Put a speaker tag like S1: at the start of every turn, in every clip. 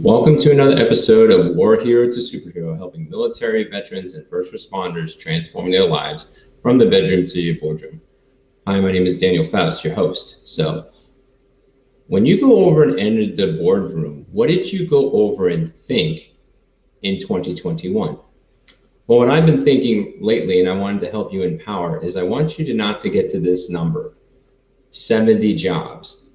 S1: Welcome to another episode of War Hero to Superhero, helping military, veterans, and first responders transform their lives from the bedroom to your boardroom. Hi, my name is Daniel Faust, your host. So, when you go over and enter the boardroom, what did you go over and think in 2021? Well, what I've been thinking lately, and I wanted to help you empower, is I want you to not to get to this number, 70 jobs.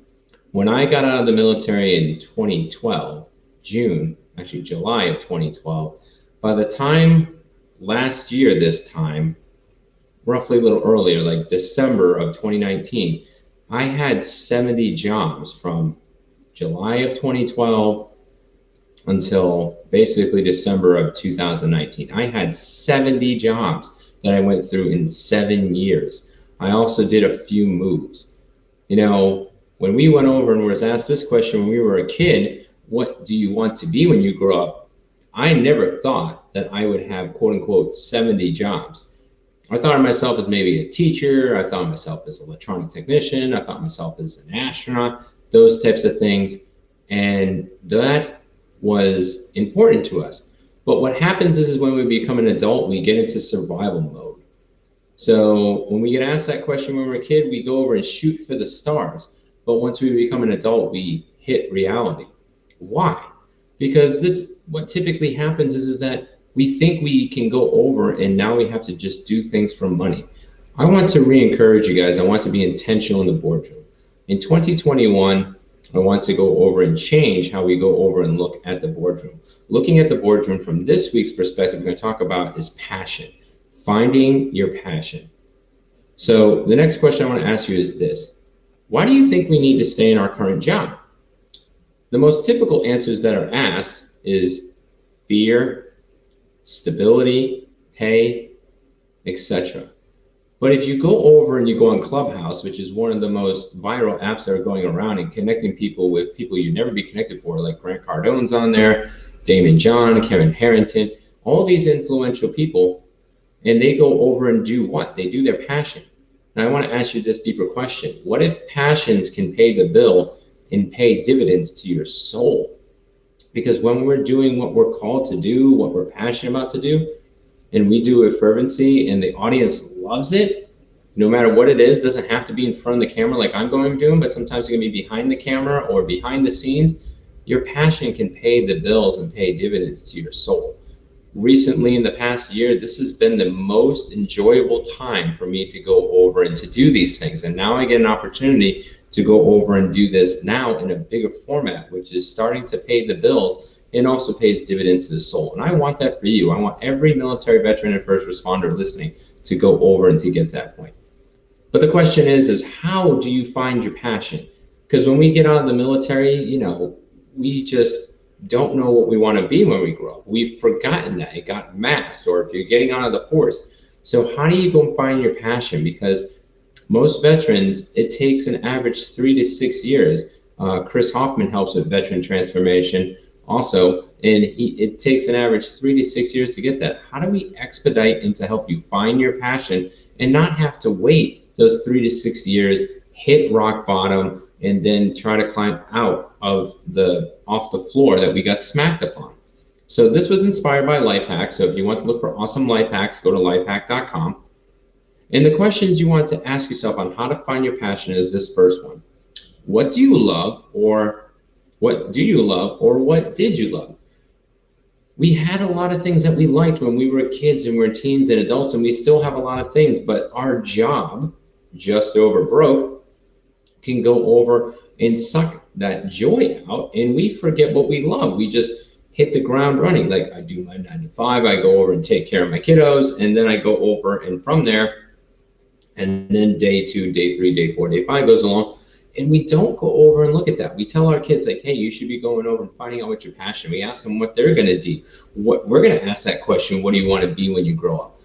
S1: When I got out of the military in 2012, July of 2012, by the time last year, this time, roughly a little earlier, like December of 2019, I had 70 jobs from July of 2012 until basically December of 2019. I had 70 jobs that I went through in 7 years. I also did a few moves. You know, when we went over and was asked this question when we were a kid, what do you want to be when you grow up? I never thought that I would have, quote unquote, 70 jobs. I thought of myself as maybe a teacher. I thought of myself as an electronic technician. I thought of myself as an astronaut, those types of things. And that was important to us. But what happens is when we become an adult, we get into survival mode. So when we get asked that question when we're a kid, we go over and shoot for the stars. But once we become an adult, we hit reality. Why? Because what typically happens is that we think we can go over and now we have to just do things for money. I want to re-encourage you guys. I want to be intentional in the boardroom. In 2021, I want to go over and change how we go over and look at the boardroom. Looking at the boardroom from this week's perspective, we're going to talk about is passion, finding your passion. So the next question I want to ask you is this: why do you think we need to stay in our current job? The most typical answers that are asked is fear, stability, pay, etc. But if you go over and you go on Clubhouse, which is one of the most viral apps that are going around and connecting people with people you'd never be connected for, like Grant Cardone's on there, Damon John, Kevin Harrington, all these influential people, and they go over and do what? They do their passion. Now I want to ask you this deeper question. What if passions can pay the bill and pay dividends to your soul? Because when we're doing what we're called to do, what we're passionate about to do, and we do it with fervency and the audience loves it, no matter what it is, doesn't have to be in front of the camera like I'm going to do, but sometimes it can be behind the camera or behind the scenes, your passion can pay the bills and pay dividends to your soul. Recently, in the past year, this has been the most enjoyable time for me to go over and to do these things. And now I get an opportunity to go over and do this now in a bigger format, which is starting to pay the bills and also pays dividends to the soul. And I want that for you. I want every military veteran and first responder listening to go over and to get to that point. But the question is how do you find your passion? Because when we get out of the military, you know, we just don't know what we want to be when we grow up. We've forgotten that. It got masked, or if you're getting out of the force. So how do you go find your passion? Because most veterans, it takes an average 3 to 6 years. Chris Hoffman helps with veteran transformation also, and it takes an average 3 to 6 years to get that. How do we expedite and to help you find your passion and not have to wait those 3 to 6 years, hit rock bottom, and then try to climb out of off the floor that we got smacked upon? So this was inspired by life hacks. So if you want to look for awesome life hacks, go to lifehack.com. And the questions you want to ask yourself on how to find your passion is this first one. What do you love, or what do you love, or what did you love? We had a lot of things that we liked when we were kids and we're teens and adults, and we still have a lot of things, but our job, just over broke, can go over and suck that joy out, and we forget what we love. We just hit the ground running. Like, I do my 9 to 5, I go over and take care of my kiddos, and then I go over, and from there, and then day 2, day 3, day 4, day 5 goes along, and we don't go over and look at that. We tell our kids, like, hey, you should be going over and finding out what your passion. We ask them what they're going to do. We're going to ask that question, what do you want to be when you grow up?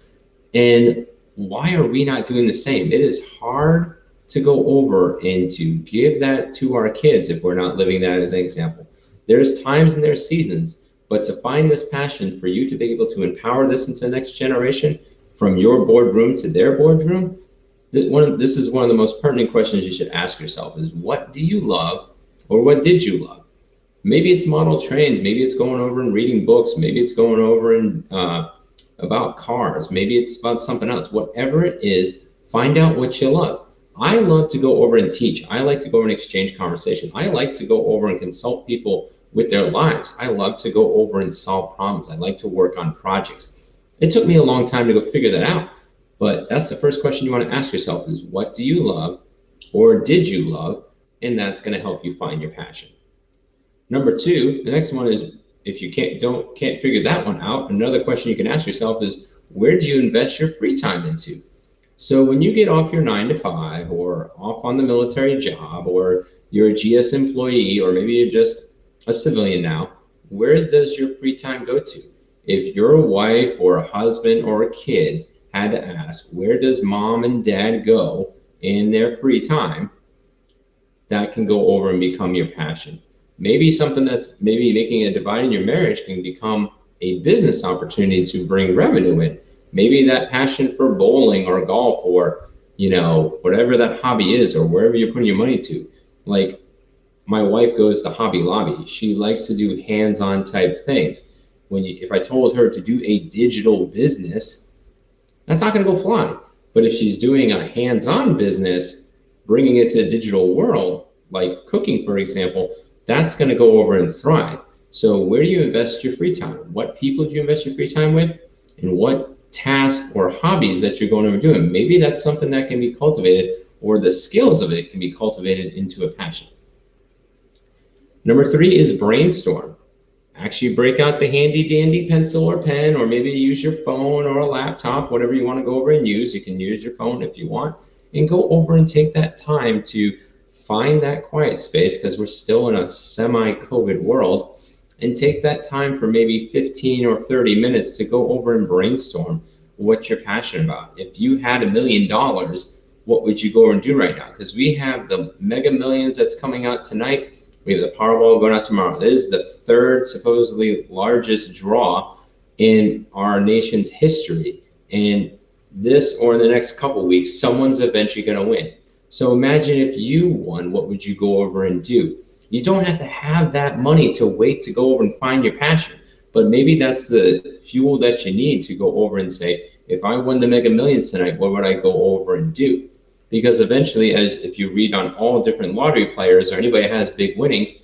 S1: And why are we not doing the same? It is hard to go over and to give that to our kids if we're not living that as an example. There's times and there's seasons, but to find this passion for you to be able to empower this into the next generation, from your boardroom to their boardroom, this is one of the most pertinent questions you should ask yourself is, what do you love, or what did you love? Maybe it's model trains, maybe it's going over and reading books, maybe it's going over and about cars, maybe it's about something else. Whatever it is, find out what you love. I love to go over and teach. I like to go over and exchange conversation. I like to go over and consult people with their lives. I love to go over and solve problems. I like to work on projects. It took me a long time to go figure that out, but that's the first question you want to ask yourself is, what do you love, or did you love? And that's going to help you find your passion. Number two, the next one is, if you can't figure that one out, another question you can ask yourself is, where do you invest your free time into? So when you get off your 9 to 5 or off on the military job, or you're a GS employee, or maybe you're just a civilian now, where does your free time go to? If your wife or a husband or a kid had to ask, where does mom and dad go in their free time? That can go over and become your passion. Maybe something that's maybe making a divide in your marriage can become a business opportunity to bring revenue in. Maybe that passion for bowling or golf, or whatever that hobby is, or wherever you're putting your money to. Like, my wife goes to Hobby Lobby. She likes to do hands-on type things. If I told her to do a digital business, that's not going to go fly. But if she's doing a hands-on business, bringing it to the digital world, like cooking, for example, that's going to go over and thrive. So where do you invest your free time? What people do you invest your free time with? And what tasks or hobbies that you're going over doing? Maybe that's something that can be cultivated, or the skills of it can be cultivated into a passion. Number three is brainstorm. Actually break out the handy dandy pencil or pen, or maybe use your phone or a laptop, whatever you want to go over and use. You can use your phone if you want, and go over and take that time to find that quiet space, because we're still in a semi-COVID world, and take that time for maybe 15 or 30 minutes to go over and brainstorm what you're passionate about. If you had $1 million, what would you go over and do right now? Because we have the Mega Millions that's coming out tonight. We have the Powerball going out tomorrow. This is the third supposedly largest draw in our nation's history. And this, or in the next couple of weeks, someone's eventually going to win. So imagine if you won, what would you go over and do? You don't have to have that money to wait to go over and find your passion, but maybe that's the fuel that you need to go over and say, if I won the Mega Millions tonight, what would I go over and do? Because eventually, as if you read on all different lottery players, or anybody that has big winnings,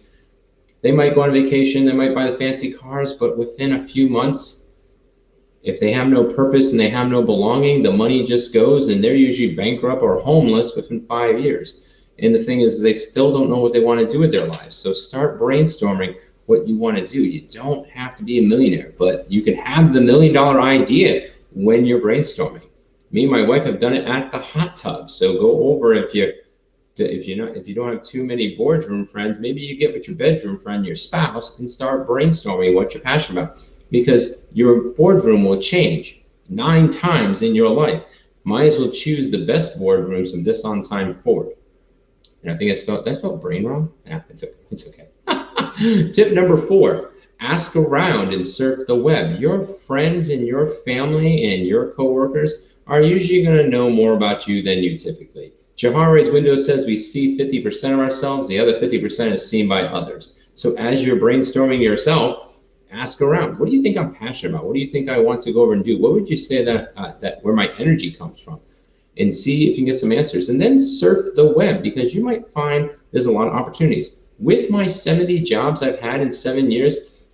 S1: they might go on vacation, they might buy the fancy cars, but within a few months, if they have no purpose and they have no belonging, the money just goes, and they're usually bankrupt or homeless within 5 years. And the thing is, they still don't know what they want to do with their lives. So start brainstorming what you want to do. You don't have to be a millionaire, but you can have the $1 million idea when you're brainstorming. Me and my wife have done it at the hot tub. So go over, if you don't have too many boardroom friends, maybe you get with your bedroom friend, your spouse, and start brainstorming what you're passionate about. Because your boardroom will change 9 times in your life. Might as well choose the best boardrooms from this on time forward. And I think did I spell brain wrong? Yeah, it's okay. Tip number 4, ask around and surf the web. Your friends and your family and your coworkers are usually going to know more about you than you typically. Johari's window says we see 50% of ourselves, the other 50% is seen by others. So as you're brainstorming yourself, ask around. What do you think I'm passionate about? What do you think I want to go over and do? What would you say that where my energy comes from? And see if you can get some answers. And then surf the web, because you might find there's a lot of opportunities. With my 70 jobs I've had in 7 years,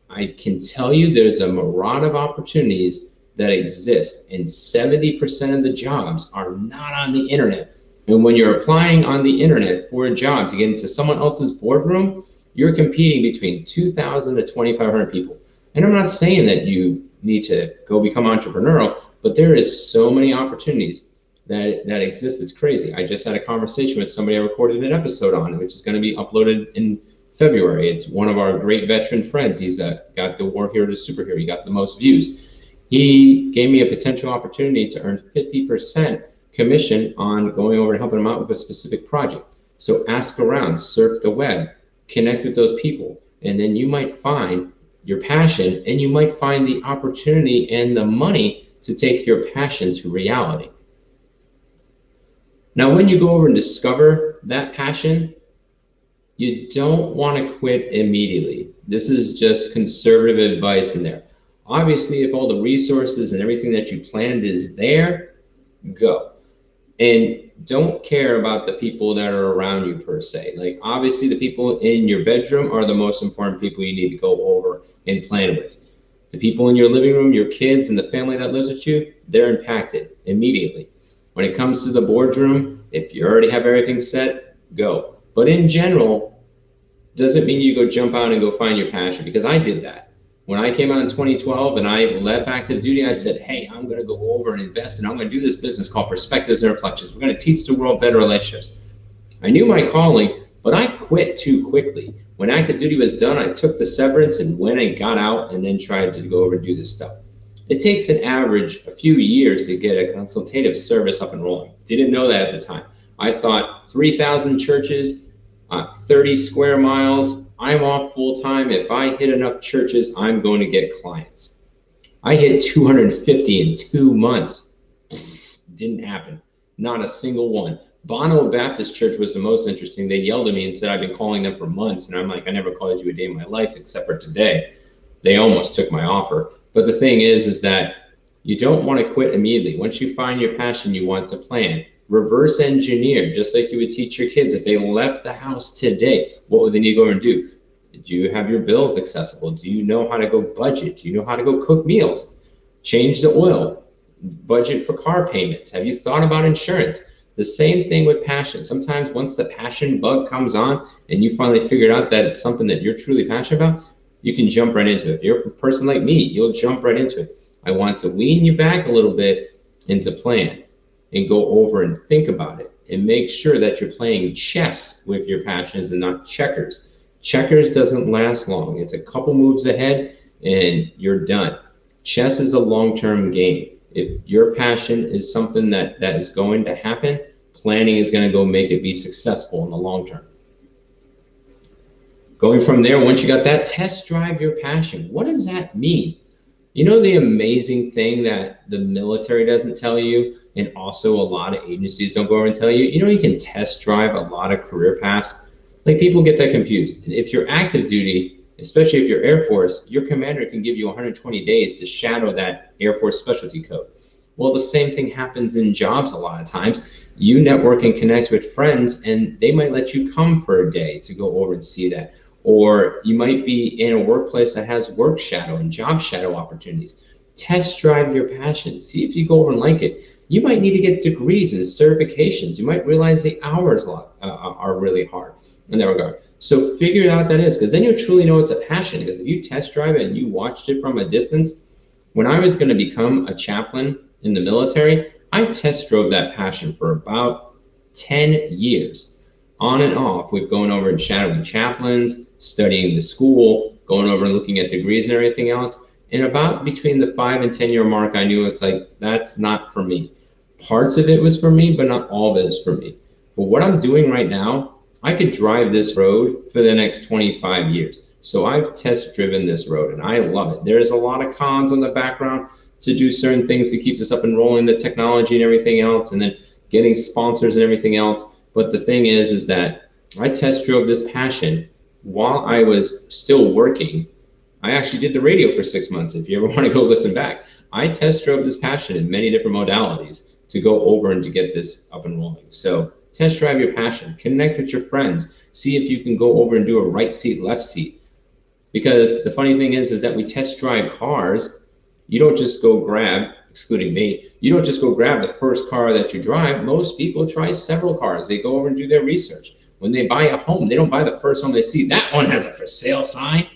S1: I can tell you there's a myriad of opportunities that exist, and 70% of the jobs are not on the internet. And when you're applying on the internet for a job to get into someone else's boardroom, you're competing between 2,000 to 2,500 people. And I'm not saying that you need to go become entrepreneurial, but there is so many opportunities that exist. It's crazy. I just had a conversation with somebody I recorded an episode on, which is going to be uploaded in February. It's one of our great veteran friends. He's got the War Hero to Superhero. He got the most views. He gave me a potential opportunity to earn 50% commission on going over and helping him out with a specific project. So ask around, surf the web, connect with those people, and then you might find your passion, and you might find the opportunity and the money to take your passion to reality. Now, when you go over and discover that passion, You don't want to quit immediately. This is just conservative advice in there. Obviously, if all the resources and everything that you planned is there, go. And don't care about the people that are around you per se. Like, obviously, the people in your bedroom are the most important people you need to go over and plan with. The people in your living room, your kids, and the family that lives with you, they're impacted immediately. When it comes to the boardroom, if you already have everything set, go. But in general, doesn't mean you go jump out and go find your passion, because I did that. When I came out in 2012 and I left active duty, I said, hey, I'm going to go over and invest, and I'm going to do this business called Perspectives and Reflections. We're going to teach the world better relationships. I knew my calling, but I quit too quickly. When active duty was done, I took the severance and went and got out and then tried to go over and do this stuff. It takes an average a few years to get a consultative service up and rolling. Didn't know that at the time. I thought 3,000 churches, 30 square miles, I'm off full time. If I hit enough churches, I'm going to get clients. I hit 250 in 2 months. Didn't happen. Not a single one. Bono Baptist Church was the most interesting. They yelled at me and said, I've been calling them for months. And I'm like, I never called you a day in my life except for today. They almost took my offer. But the thing is that you don't want to quit immediately. Once you find your passion, you want to plan. Reverse engineer, just like you would teach your kids. If they left the house today, what would they need to go and do? Do you have your bills accessible? Do you know how to go budget? Do you know how to go cook meals? Change the oil, budget for car payments. Have you thought about insurance? The same thing with passion. Sometimes once the passion bug comes on and you finally figured out that it's something that you're truly passionate about, you can jump right into it. If you're a person like me, you'll jump right into it. I want to wean you back a little bit into plan and go over and think about it and make sure that you're playing chess with your passions and not checkers. Checkers doesn't last long. It's a couple moves ahead and you're done. Chess is a long-term game. If your passion is something that is going to happen, planning is going to go make it be successful in the long term. Going from there, once you got that, test drive your passion. What does that mean? You know, the amazing thing that the military doesn't tell you, and also a lot of agencies don't go over and tell you, you can test drive a lot of career paths. Like, people get that confused. If you're active duty, especially if you're Air Force, your commander can give you 120 days to shadow that Air Force specialty code. Well, the same thing happens in jobs a lot of times. You network and connect with friends, and they might let you come for a day to go over and see that. Or you might be in a workplace that has work shadow and job shadow opportunities. Test drive your passion. See if you go over and like it. You might need to get degrees and certifications. You might realize the hours are really hard in that regard. So figure out that is, because then you truly know it's a passion. Because if you test drive it and you watched it from a distance, when I was going to become a chaplain in the military, I test drove that passion for about 10 years, on and off, with going over and shadowing chaplains, studying the school, going over and looking at degrees and everything else. And about between the 5 and 10 year mark, I knew it's like, that's not for me. Parts of it was for me, but not all of it is for me. For what I'm doing right now, I could drive this road for the next 25 years. So I've test driven this road and I love it. There's a lot of cons on the background to do certain things to keep this up and rolling, the technology and everything else, and then getting sponsors and everything else. But the thing is that I test drove this passion while I was still working. I actually did the radio for 6 months. If you ever want to go listen back, I test drove this passion in many different modalities to go over and to get this up and rolling. So test drive your passion, connect with your friends, see if you can go over and do a right seat, left seat. Because the funny thing is that we test drive cars. You don't just go grab, excluding me, you don't just go grab the first car that you drive. Most people try several cars. They go over and do their research. When they buy a home, they don't buy the first home they see. That one has a for sale sign.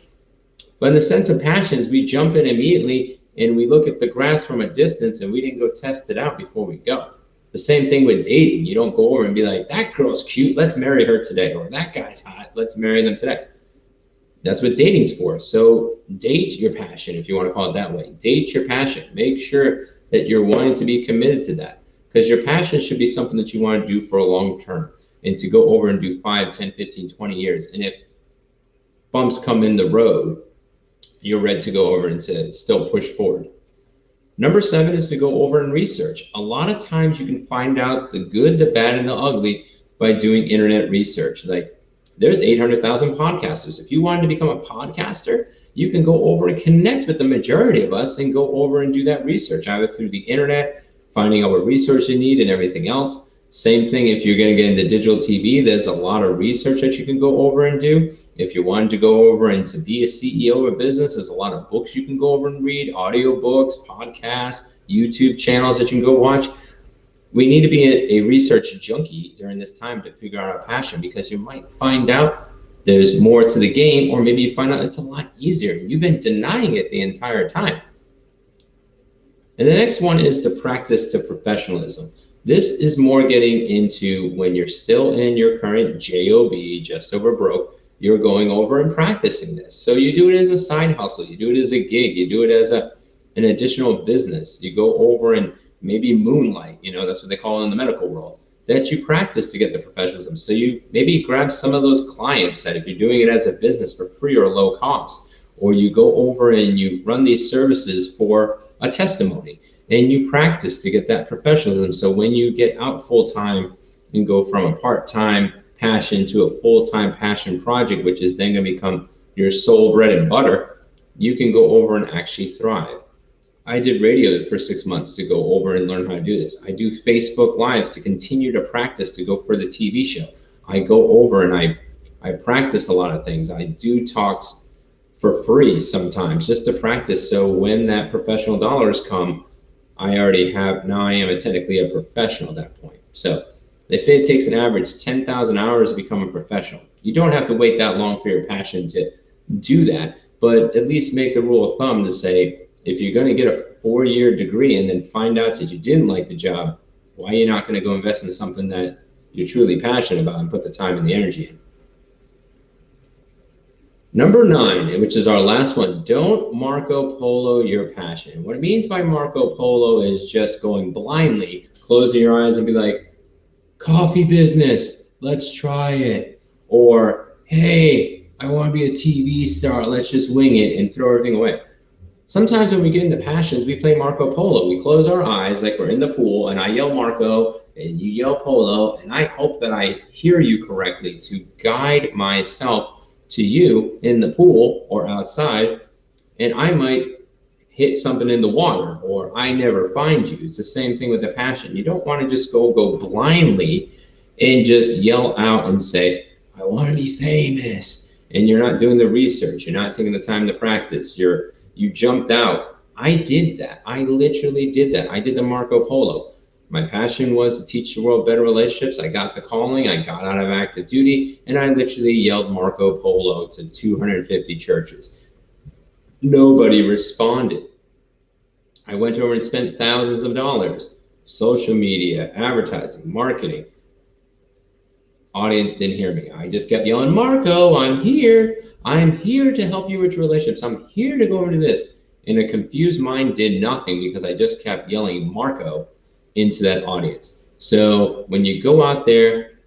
S1: But in the sense of passions, we jump in immediately and we look at the grass from a distance and we didn't go test it out before we go. The same thing with dating. You don't go over and be like, that girl's cute, let's marry her today. Or that guy's hot, let's marry them today. That's what dating's for. So date your passion, if you want to call it that way. Date your passion. Make sure that you're wanting to be committed to that. Because your passion should be something that you want to do for a long term. And to go over and do 5, 10, 15, 20 years. And if bumps come in the road, you're ready to go over and to still push forward. Number 7 is to go over and research. A lot of times you can find out the good, the bad, and the ugly by doing internet research. Like, There's 800,000 podcasters. If you wanted to become a podcaster, you can go over and connect with the majority of us and go over and do that research, either through the internet, finding out what resource you need and everything else. Same thing if you're going to get into digital TV, there's a lot of research that you can go over and do. If you wanted to go over and to be a CEO of a business, there's a lot of books you can go over and read, audio books, podcasts, YouTube channels that you can go watch. We need to be a research junkie during this time to figure out our passion, because you might find out there's more to the game, or maybe you find out it's a lot easier. You've been denying it the entire time. And the next one is to practice to professionalism. This is more getting into when you're still in your current job, just over broke, you're going over and practicing this. So you do it as a side hustle, you do it as a gig, you do it as an additional business. You go over and maybe moonlight, that's what they call it in the medical world, that you practice to get the professionalism. So you maybe grab some of those clients that if you're doing it as a business for free or low cost, or you go over and you run these services for a testimony, and you practice to get that professionalism. So when you get out full-time and go from a part-time passion to a full-time passion project, which is then going to become your sole bread and butter, you can go over and actually thrive. I did radio for 6 months to go over and learn how to do this. I do Facebook Lives to continue to practice to go for the TV show. I go over and I practice a lot of things. I do talks for free sometimes just to practice. So when that professional dollars come, I am technically a professional at that point. So they say it takes an average 10,000 hours to become a professional. You don't have to wait that long for your passion to do that, but at least make the rule of thumb to say, if you're going to get a 4-year degree and then find out that you didn't like the job, why are you not going to go invest in something that you're truly passionate about and put the time and the energy in? Number 9, which is our last one, don't Marco Polo your passion. What it means by Marco Polo is just going blindly, closing your eyes and be like, coffee business, let's try it. Or, hey, I want to be a TV star, let's just wing it and throw everything away. Sometimes when we get into passions, we play Marco Polo. We close our eyes like we're in the pool, and I yell Marco, and you yell Polo, and I hope that I hear you correctly to guide myself to you in the pool or outside, and I might hit something in the water, or I never find you. It's the same thing with the passion. You don't want to just go blindly and just yell out and say, I want to be famous, and you're not doing the research, you're not taking the time to practice, you jumped out. I did that. I literally did that. I did the Marco Polo. My passion was to teach the world better relationships. I got the calling, I got out of active duty, and I literally yelled Marco Polo to 250 churches. Nobody responded. I went over and spent thousands of dollars. Social media, advertising, marketing. Audience didn't hear me. I just kept yelling, Marco, I'm here. I'm here to help you with your relationships. I'm here to go into this. And a confused mind did nothing because I just kept yelling Marco into that audience. So when you go out there,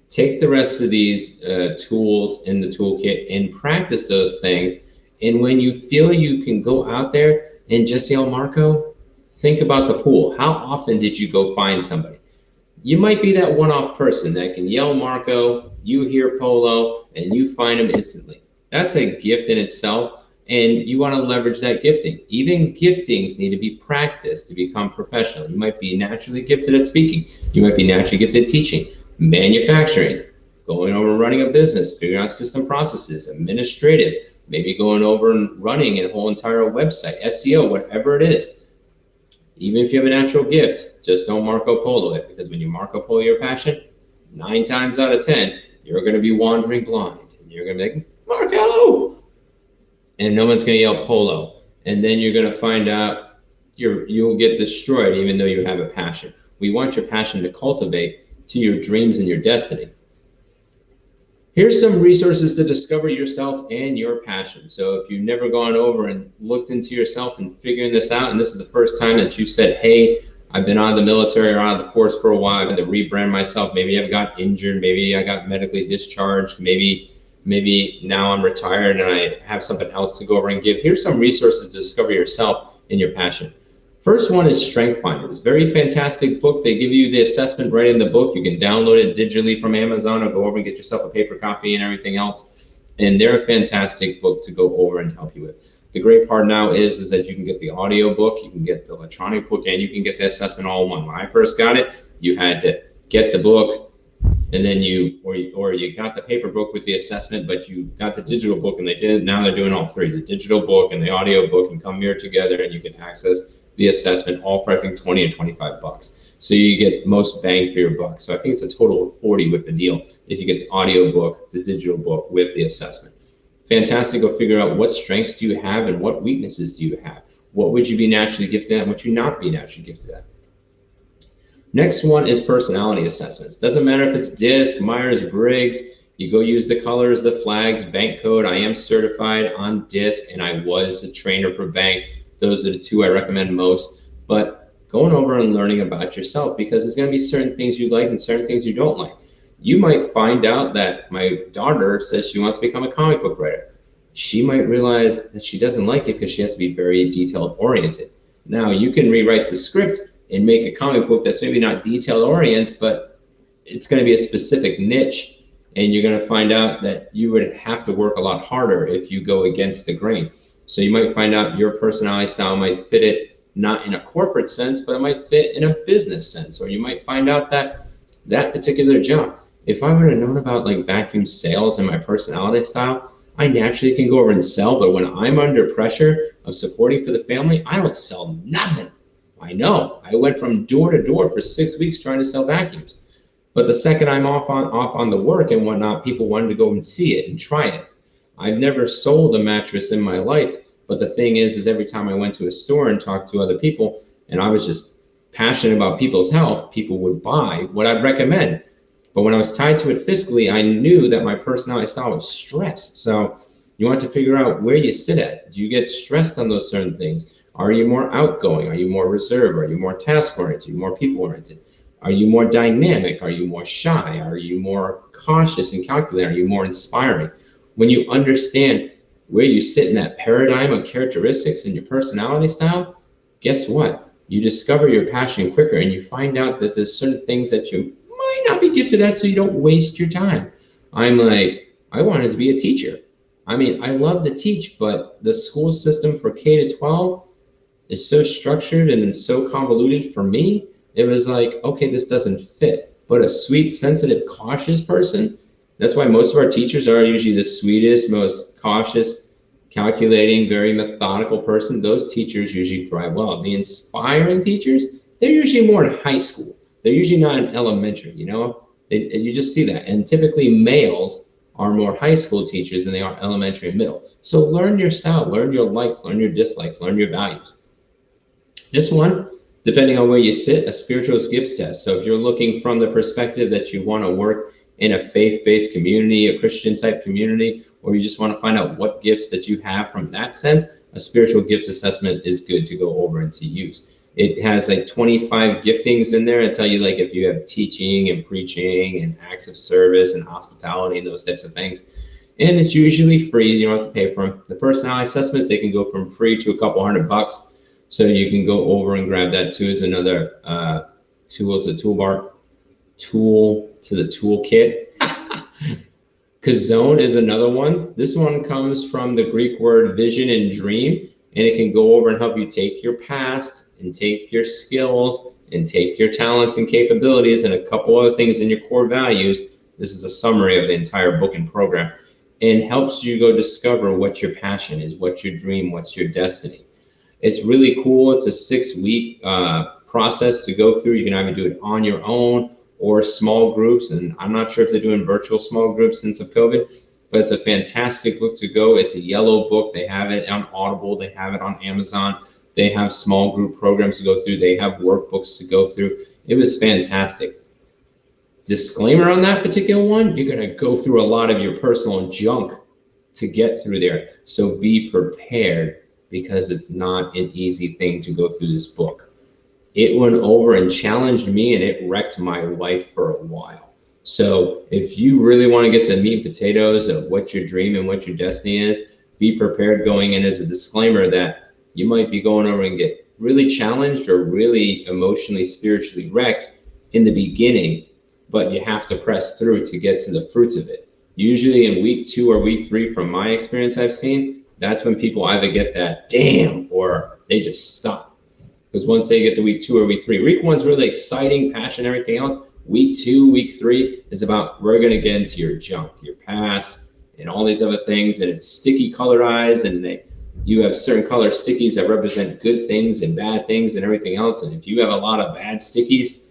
S1: take the rest of these tools in the toolkit and practice those things. And when you feel you can go out there and just yell Marco, think about the pool. How often did you go find somebody? You might be that one-off person that can yell Marco, you hear Polo, and you find them instantly. That's a gift in itself. And you want to leverage that gifting. Even giftings need to be practiced to become professional. You might be naturally gifted at speaking. You might be naturally gifted at teaching, manufacturing, going over and running a business, figuring out system processes, administrative, maybe going over and running a whole entire website, SEO, whatever it is. Even if you have a natural gift, just don't Marco Polo it, because when you Marco Polo your passion, 9 times out of 10, you're going to be wandering blind. And you're going to be like, Marco! And no one's going to yell Polo. And then you're going to find out you'll get destroyed even though you have a passion. We want your passion to cultivate to your dreams and your destiny. Here's some resources to discover yourself and your passion. So if you've never gone over and looked into yourself and figuring this out, and this is the first time that you said, hey, I've been out of the military or out of the force for a while, I've had to rebrand myself, maybe I've got injured, maybe I got medically discharged, maybe now I'm retired and I have something else to go over and give. Here's some resources to discover yourself and your passion. First one is Strength Finders. Very fantastic book. They give you the assessment right in the book. You can download it digitally from Amazon or go over and get yourself a paper copy and everything else. And they're a fantastic book to go over and help you with. The great part now is that you can get the audio book, you can get the electronic book, and you can get the assessment all in one. When I first got it, you had to get the book, and then you got the paper book with the assessment, but you got the digital book, and now they're doing all three. The digital book and the audio book can come here together, and you can access the assessment all for I think 20 or 25 bucks. So you get most bang for your buck. So I think it's a total of 40 with the deal if you get the audio book, the digital book with the assessment. Fantastic. Go figure out what strengths do you have and what weaknesses do you have. What would you be naturally gifted at and what you not be naturally gifted at. Next one is personality assessments. Doesn't matter if it's DISC, Myers-Briggs, you go use the colors, the flags, bank code. I am certified on DISC and I was a trainer for bank. Those are the two I recommend most. But going over and learning about yourself, because there's going to be certain things you like and certain things you don't like. You might find out that my daughter says she wants to become a comic book writer. She might realize that she doesn't like it because she has to be very detailed oriented. Now you can rewrite the script and make a comic book that's maybe not detail oriented, but it's going to be a specific niche, and you're going to find out that you would have to work a lot harder if you go against the grain. So you might find out your personality style might fit it not in a corporate sense, but it might fit in a business sense. Or you might find out that that particular job, if I would have known about like vacuum sales and my personality style, I naturally can go over and sell, but when I'm under pressure of supporting for the family, I don't sell nothing. I know. I went from door to door for 6 weeks trying to sell vacuums. But the second I'm off on the work and whatnot, people wanted to go and see it and try it. I've never sold a mattress in my life, but the thing is every time I went to a store and talked to other people, and I was just passionate about people's health, people would buy what I'd recommend. But when I was tied to it fiscally, I knew that my personality style was stressed. So you want to figure out where you sit at. Do you get stressed on those certain things? Are you more outgoing? Are you more reserved? Are you more task-oriented? Are you more people-oriented? Are you more dynamic? Are you more shy? Are you more cautious and calculating? Are you more inspiring? When you understand where you sit in that paradigm of characteristics and your personality style, guess what? You discover your passion quicker, and you find out that there's certain things that you might not be gifted at, so you don't waste your time. I'm like, I wanted to be a teacher. I mean, I love to teach, but the school system for K to 12 is so structured and it's so convoluted for me. It was like, okay, this doesn't fit. But a sweet, sensitive, cautious person, that's why most of our teachers are usually the sweetest, most cautious, calculating, very methodical person. Those teachers usually thrive well. The inspiring teachers, they're usually more in high school. They're usually not in elementary, you know? You just see that. And typically males are more high school teachers than they are elementary and middle. So learn your style, learn your likes, learn your dislikes, learn your values. This one, depending on where you sit, a spiritual gifts test. So if you're looking from the perspective that you want to work in a faith-based community, a Christian type community, or you just want to find out what gifts that you have from that sense, a spiritual gifts assessment is good to go over and to use. It has like 25 giftings in there. I tell you, like if you have teaching and preaching and acts of service and hospitality and those types of things. And it's usually free. You don't have to pay for them. The personality assessments, they can go from free to a couple $100. So you can go over and grab that too as another tool to the toolkit. Kazone is another one. This one comes from the Greek word vision and dream, and it can go over and help you take your past and take your skills and take your talents and capabilities and a couple other things in your core values. This is a summary of the entire book and program, and helps you go discover what your passion is, what's your dream, what's your destiny. It's really cool. It's a 6-week process to go through. You can either do it on your own or small groups, and I'm not sure if they're doing virtual small groups since of COVID, but it's a fantastic book to go. It's a yellow book. They have it on Audible. They have it on Amazon. They have small group programs to go through. They have workbooks to go through. It was fantastic. Disclaimer on that particular one, you're going to go through a lot of your personal junk to get through there. So be prepared, because it's not an easy thing to go through this book. It went over and challenged me, and it wrecked my life for a while. So if you really want to get to the meat and potatoes of what your dream and what your destiny is, be prepared going in as a disclaimer that you might be going over and get really challenged or really emotionally, spiritually wrecked in the beginning, but you have to press through to get to the fruits of it. Usually in week 2 or week 3, from my experience I've seen, that's when people either get that damn or they just stop. Because once they get to week 2 or week 3, week 1's really exciting, passion, everything else. Week 2, week 3 is about, we're going to get into your junk, your past, and all these other things, and it's sticky colorized, and you have certain color stickies that represent good things and bad things and everything else. And if you have a lot of bad stickies,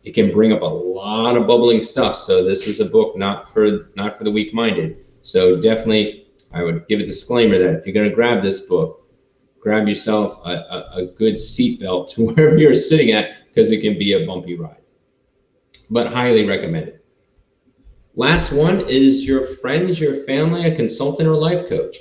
S1: it can bring up a lot of bubbling stuff. So this is a book not for the weak-minded. So definitely, I would give a disclaimer that if you're going to grab this book, grab yourself a good seatbelt to wherever you're sitting at, because it can be a bumpy ride. But highly recommended. Last one is your friends, your family, a consultant, or life coach.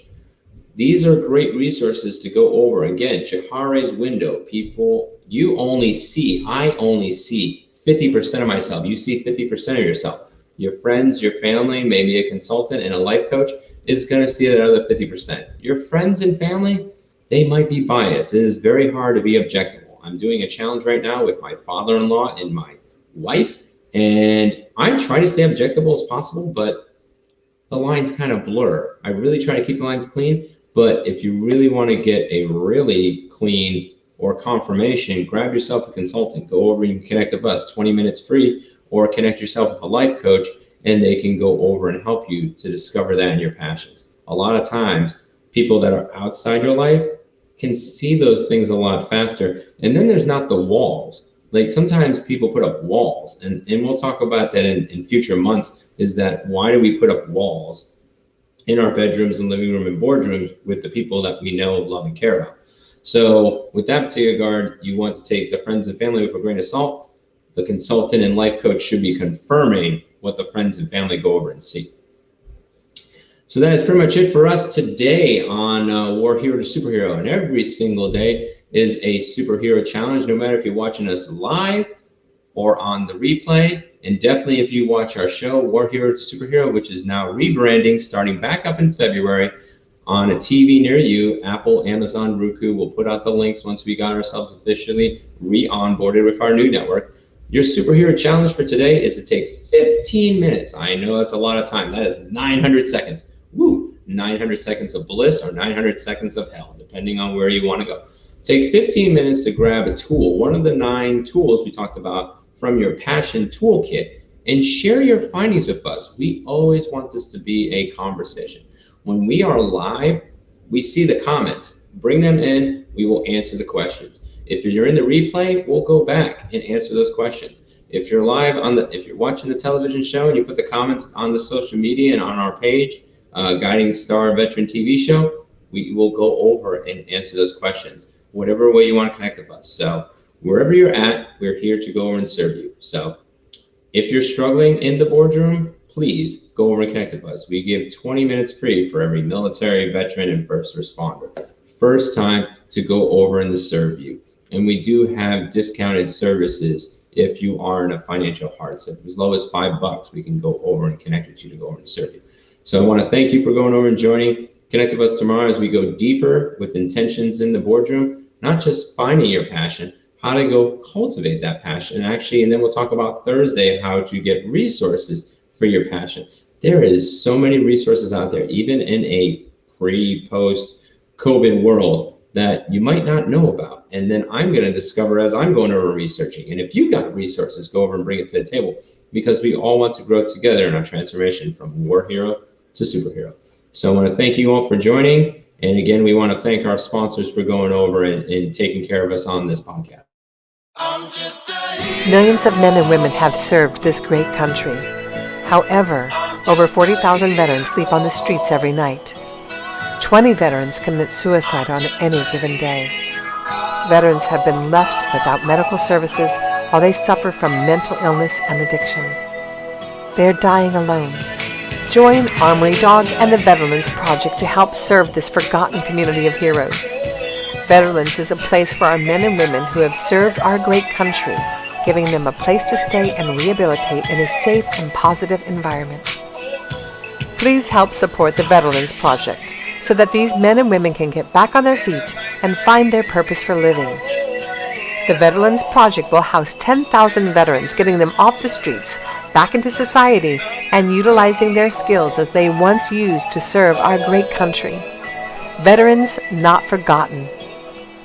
S1: These are great resources to go over. Again, Chihare's window. People, I only see 50% of myself. You see 50% of yourself. Your friends, your family, maybe a consultant and a life coach is going to see that other 50%. Your friends and family, they might be biased. It is very hard to be objective. I'm doing a challenge right now with my father-in-law and my wife, and I try to stay objective as possible, but the lines kind of blur. I really try to keep the lines clean, but if you really want to get a really clean or confirmation, grab yourself a consultant. Go over and connect with us, 20 minutes free, or connect yourself with a life coach, and they can go over and help you to discover that in your passions. A lot of times, people that are outside your life can see those things a lot faster, and then there's not the walls. Like sometimes people put up walls, and we'll talk about that in future months, is that why do we put up walls in our bedrooms and living room and boardrooms with the people that we know, love, and care about? So with that particular regard, you want to take the friends and family with a grain of salt. The consultant and life coach should be confirming what the friends and family go over and see. So that is pretty much it for us today on War Hero to Superhero. And every single day is a superhero challenge, no matter if you're watching us live or on the replay. And definitely if you watch our show, War Hero to Superhero, which is now rebranding, starting back up in February on a TV near you, Apple, Amazon, Roku. We'll put out the links once we got ourselves officially re-onboarded with our new network. Your superhero challenge for today is to take 15 minutes. I know that's a lot of time. That is 900 seconds. Woo! 900 seconds of bliss or 900 seconds of hell, depending on where you want to go. Take 15 minutes to grab a tool, one of the 9 tools we talked about from your passion toolkit, and share your findings with us. We always want this to be a conversation. When we are live, we see the comments. Bring them in, we will answer the questions. If you're in the replay, we'll go back and answer those questions. If you're live if you're watching the television show and you put the comments on the social media and on our page, Guiding Star Veteran TV show, we will go over and answer those questions, whatever way you want to connect with us. So wherever you're at, we're here to go over and serve you. So if you're struggling in the boardroom, please go over and connect with us. We give 20 minutes free for every military, veteran, and first responder. First time to go over and to serve you. And we do have discounted services if you are in a financial hardship. As low as $5, we can go over and connect with you to go over and serve you. So I want to thank you for going over and joining. Connect with us tomorrow as we go deeper with intentions in the boardroom, not just finding your passion, how to go cultivate that passion actually, and then we'll talk about Thursday how to get resources for your passion. There is so many resources out there, even in a pre-post COVID world, that you might not know about. And then I'm going to discover as I'm going over researching. And if you got resources, go over and bring it to the table, because we all want to grow together in our transformation from war hero to superhero. So I want to thank you all for joining. And again, we want to thank our sponsors for going over and taking care of us on this podcast.
S2: Millions of men and women have served this great country. However, over 40,000 veterans sleep on the streets every night. 20 veterans commit suicide on any given day. Veterans have been left without medical services while they suffer from mental illness and addiction. They are dying alone. Join Armory Dog and the Veterans Project to help serve this forgotten community of heroes. Veterans is a place for our men and women who have served our great country, giving them a place to stay and rehabilitate in a safe and positive environment. Please help support the Veterans Project. so that these men and women can get back on their feet and find their purpose for living. The Veterans Project will house 10,000 veterans, getting them off the streets, back into society, and utilizing their skills as they once used to serve our great country. Veterans Not Forgotten.